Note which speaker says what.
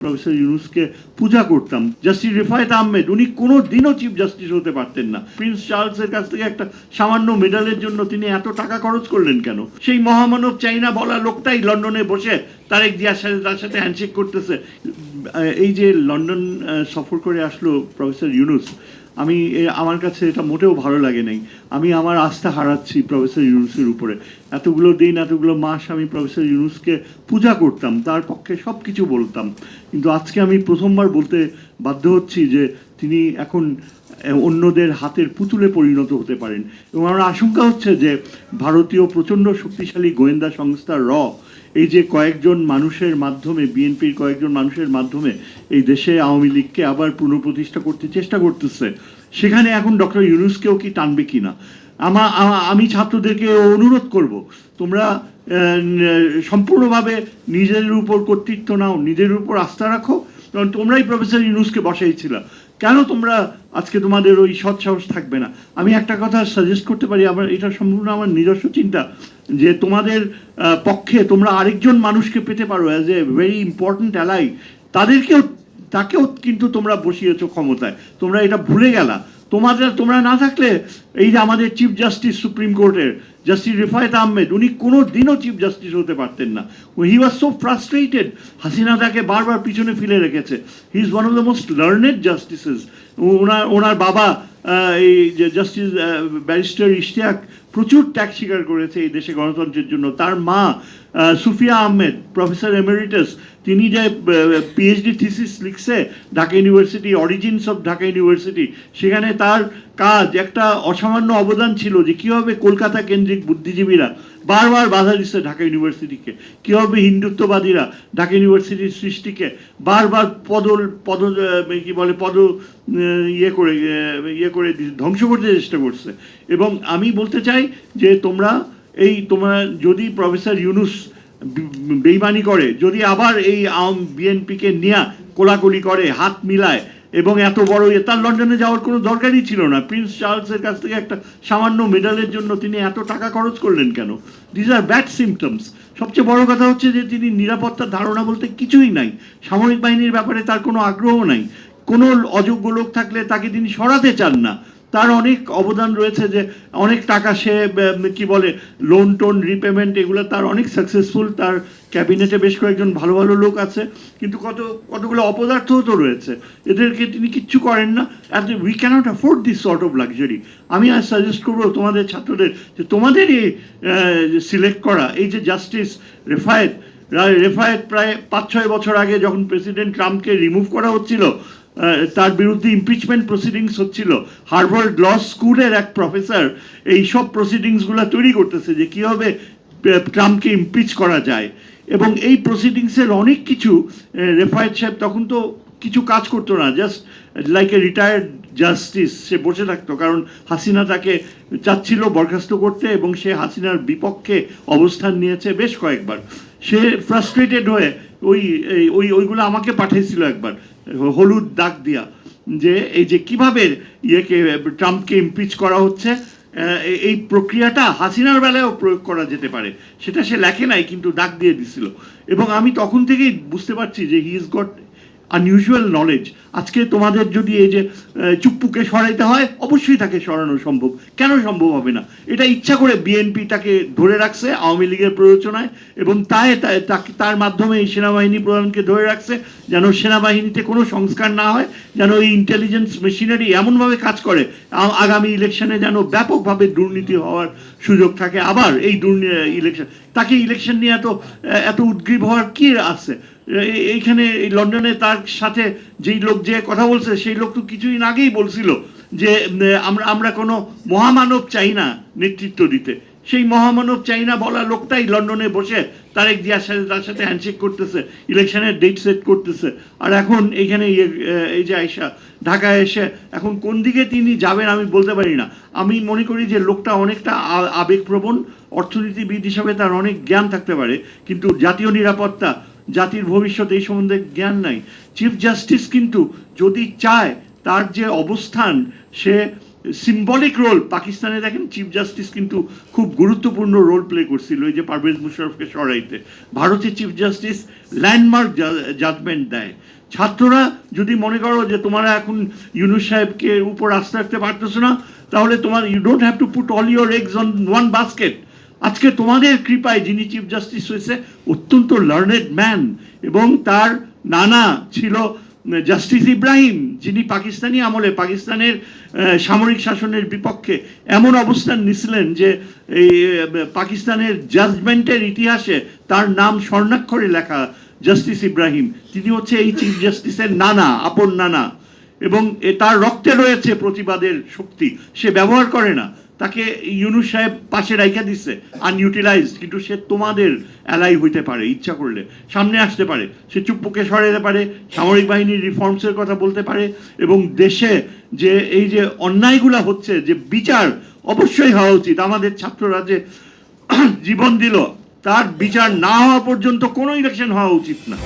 Speaker 1: Professor ইউনুসকে পূজা করতাম। Justice Refaat Ahmed উনি কোনো দিনও চিফ জাস্টিস হতে পারতেন না। প্রিন্স চার্লসের কাছ থেকে একটা সামান্য মেডালের জন্য তিনি এত টাকা খরচ করলেন কেন? সেই মহামানব চাইনা বলা লোকটাই লন্ডনে বসে তারেক জিয়ার সাথে তার সাথে হ্যান্ডশেক করতেছে। এই যে লন্ডন সফর করে আসলো প্রফেসর ইউনুস, আমি আমার কাছে এটা মোটেও ভালো লাগে নাই। আমি আমার আস্থা হারাচ্ছি প্রফেসর ইউনুসের উপরে। এতগুলো দিন এতগুলো মাস আমি প্রফেসর ইউনুসকে পূজা করতাম, তার পক্ষে সব কিছু বলতাম, কিন্তু আজকে আমি প্রথমবার বলতে বাধ্য হচ্ছি যে তিনি এখন অন্যদের হাতের পুতুলে পরিণত হতে পারেন। এবং আমার আশঙ্কা হচ্ছে যে ভারতীয় প্রচণ্ড শক্তিশালী গোয়েন্দা সংস্থা এই যে কয়েকজন মানুষের মাধ্যমে, বিএনপির কয়েকজন মানুষের মাধ্যমে এই দেশে আওয়ামী লীগকে আবার পুনঃপ্রতিষ্ঠা করতে চেষ্টা করতেছে, সেখানে এখন ডক্টর ইউনুসকেও কি টানবে কিনা। আমি ছাত্রদেরকে অনুরোধ করব, তোমরা সম্পূর্ণভাবে নিজেদের উপর কর্তৃত্ব নাও, নিজের উপর আস্থা রাখো, কারণ তোমরাই প্রফেসর ইউনুসকে বসাইছিল। কেন তোমরা আজকে তোমাদের ওই সৎসাহস থাকবে না? আমি একটা কথা সাজেস্ট করতে পারি, আমার এটা সম্পূর্ণ আমার নিজস্ব চিন্তা, যে তোমাদের পক্ষে তোমরা আরেকজন মানুষকে পেতে পারো as a very important ally. তাকেও কিন্তু তোমরা বসিয়েছো ক্ষমতায়, তোমরা এটা ভুলে গেলা। তোমরা না থাকলে এই যে আমাদের চিফ জাস্টিস সুপ্রিম কোর্টের জাস্টিস রেফায়েত আহমেদ উনি কোনো দিনও চিফ জাস্টিস হতে পারতেন না। He was so frustrated. Hasina তাকে বারবার পিছনে ফেলে রেখেছে। He is one of the most learned justices. ওনার বাবা এই যে জাস্টিস ব্যারিস্টার ইশতিয়াক প্রচুর ত্যাগ স্বীকার করেছে এই দেশে গণতন্ত্রের জন্য। তার মা সুফিয়া আহমেদ, প্রফেসর এমেরিটাস, তিনি যে পিএইচডি থিসিস লিখছে Dhaka university, origins of Dhaka university, সেখানে তার কাজ একটা অসামান্য অবদান ছিল যে কীভাবে কলকাতা কেন্দ্রিক বুদ্ধিজীবীরা বারবার বাধা দিচ্ছে ঢাকা ইউনিভার্সিটিকে, কীভাবে হিন্দুত্ববাদীরা ঢাকা ইউনিভার্সিটির সৃষ্টিকে বারবার ইয়ে করে ধ্বংস করতে চেষ্টা করছে। এবং আমি বলতে চাই যে তোমরা যদি প্রফেসর ইউনুস বেইমানি করে, যদি আবার এই বিএনপিকে নিয়ে কোলাকুলি করে, হাত মিলায়, এবং এত বড় তার লন্ডনে যাওয়ার কোনো দরকারই ছিল না। প্রিন্স চার্লসের কাছ থেকে একটা সামান্য মেডালের জন্য তিনি এত টাকা খরচ করলেন কেন? This are bad symptoms. সবচেয়ে বড় কথা হচ্ছে যে তিনি নিরাপত্তার ধারণা বলতে কিছুই নাই। সামরিক বাহিনীর ব্যাপারে তার কোনো আগ্রহ নাই। কোনো অযোগ্য লোক থাকলে তাকে তিনি সরাতে চান না। তার অনেক অবদান রয়েছে, যে অনেক টাকা সে লোন টোন রিপেমেন্ট, এগুলো তার অনেক সাকসেসফুল। তার ক্যাবিনেটে বেশ কয়েকজন ভালো ভালো লোক আছে, কিন্তু কতগুলো অপদার্থও তো রয়েছে, এদেরকে তিনি কিচ্ছু করেন না। We can't afford this sort of luxury. আমি আজ সাজেস্ট করবো তোমাদের ছাত্রদের যে তোমাদেরই সিলেক্ট করা এই যে জাস্টিস রেফায়েত প্রায় 5-6 বছর আগে যখন প্রেসিডেন্ট ট্রাম্পকে রিমুভ করা হচ্ছিল, তার বিরুদ্ধে ইমপিচমেন্ট প্রসিডিংস হচ্ছিল, হার্ভার্ড ল স্কুলের এক প্রফেসর এই সব প্রসিডিংসগুলো তৈরি করতেছে যে কীভাবে ট্রাম্পকে ইমপিচ করা যায়। এবং এই প্রসিডিংসের অনেক কিছু রেফায়েত সাহেব তখন তো কিছু কাজ করতো না, just like a retired justice সে বসে থাকতো, কারণ হাসিনা তাকে চাচ্ছিল বরখাস্ত করতে, এবং সে হাসিনার বিপক্ষে অবস্থান নিয়েছে বেশ কয়েকবার। সে ফ্রাস্ট্রেটেড হয়ে ওইগুলো আমাকে পাঠিয়েছিল একবার হলুদ দাগ দিয়া, যে এই যে কীভাবে ট্রাম্পকে ইমপিচ করা হচ্ছে, এই প্রক্রিয়াটা হাসিনার বেলায়ও প্রয়োগ করা যেতে পারে, সেটা সে লেখে নাই কিন্তু দাগ দিয়ে দিছিল। এবং আমি তখন থেকেই বুঝতে পারছি যে he is goat unusual knowledge. আজকে তোমাদের যদি এই যে চুপ্পুকে সরাইতে হয়, অবশ্যই তাকে সরানো সম্ভব। কেন সম্ভব হবে না? এটা ইচ্ছা করে বিএনপি তাকে ধরে রাখছে আওয়ামী লীগের প্ররোচনায়, এবং তার মাধ্যমে এই সেনাবাহিনী প্রধানকে ধরে রাখছে যেন সেনাবাহিনীতে কোনো সংস্কার না হয়, যেন এই ইন্টেলিজেন্স মেশিনারি এমনভাবে কাজ করে আগামী ইলেকশনে যেন ব্যাপকভাবে দুর্নীতি হওয়ার সুযোগ থাকে। আবার এই তাকে ইলেকশন নিয়ে এত উদ্গ্রীব হওয়ার কী আছে? এইখানে এই লন্ডনে তার সাথে যেই লোক যে কথা বলছে, সেই লোক তো কিছুদিন আগেই বলছিল যে আমরা কোনো মহামানব চাই না নেতৃত্ব দিতে। সেই মহামানব চাই না বলা লোকটাই লন্ডনে বসে তারেক জিয়ার সাথে তার সাথে হ্যান্ডশেক করতেছে, ইলেকশনের ডেট সেট করতেছে। আর এখন এইখানে এই যে আয়সা ঢাকায় এসে এখন কোন দিকে তিনি যাবেন আমি বলতে পারি না। আমি মনে করি যে লোকটা অনেকটা আবেগপ্রবণ, অর্থনীতিবিদ হিসাবে তার অনেক জ্ঞান থাকতে পারে, কিন্তু জাতীয় নিরাপত্তা, জাতির ভবিষ্যৎ এই সম্বন্ধে জ্ঞান নাই। চিফ জাস্টিস কিন্তু যদি চায়, তার যে অবস্থান, সে সিম্বলিক রোল পাকিস্তানে দেখেন চিফ জাস্টিস কিন্তু খুব গুরুত্বপূর্ণ রোল প্লে করছিল এই যে পারভেজ মুশাররফকে সরাইতে। ভারতের চিফ জাস্টিস ল্যান্ডমার্ক জাজমেন্ট দেয়। ছাত্ররা যদি মনে করো যে তোমরা এখন ইউনূস সাহেবকে উপর আস্থা রাখতে পারতেছো না, তাহলে তোমার you don't have to put all your eggs on one basket. আজকে তোমাদের কৃপায় যিনি চিফ জাস্টিস হয়েছে অত্যন্ত লার্নেড ম্যান, এবং তার নানা ছিল জাস্টিস ইব্রাহিম, যিনি পাকিস্তানি আমলে পাকিস্তানের সামরিক শাসনের বিপক্ষে এমন অবস্থান নিছিলেন যে এই পাকিস্তানের জাজমেন্টের ইতিহাসে তার নাম স্বর্ণাক্ষরে লেখা। জাস্টিস ইব্রাহিম তিনি হচ্ছে এই চিফ জাস্টিসের নানা, আপন নানা, এবং তার রক্তে রয়েছে প্রতিবাদের শক্তি, সে ব্যবহার করে না। তাকে ইউনূস সাহেব পাশে রাইখা দিচ্ছে আনইউটিলাইজড, কিন্তু সে তোমাদের অ্যালাই হইতে পারে, ইচ্ছা করলে সামনে আসতে পারে, সে চুপ্পুকে সরাইতে পারে, সামরিক বাহিনীর রিফর্মসের কথা বলতে পারে, এবং দেশে যে এই যে অন্যায়গুলো হচ্ছে যে বিচার অবশ্যই হওয়া উচিত। আমাদের ছাত্ররা যে জীবন দিল তার বিচার না হওয়া পর্যন্ত কোনো ইলেকশন হওয়া উচিত না।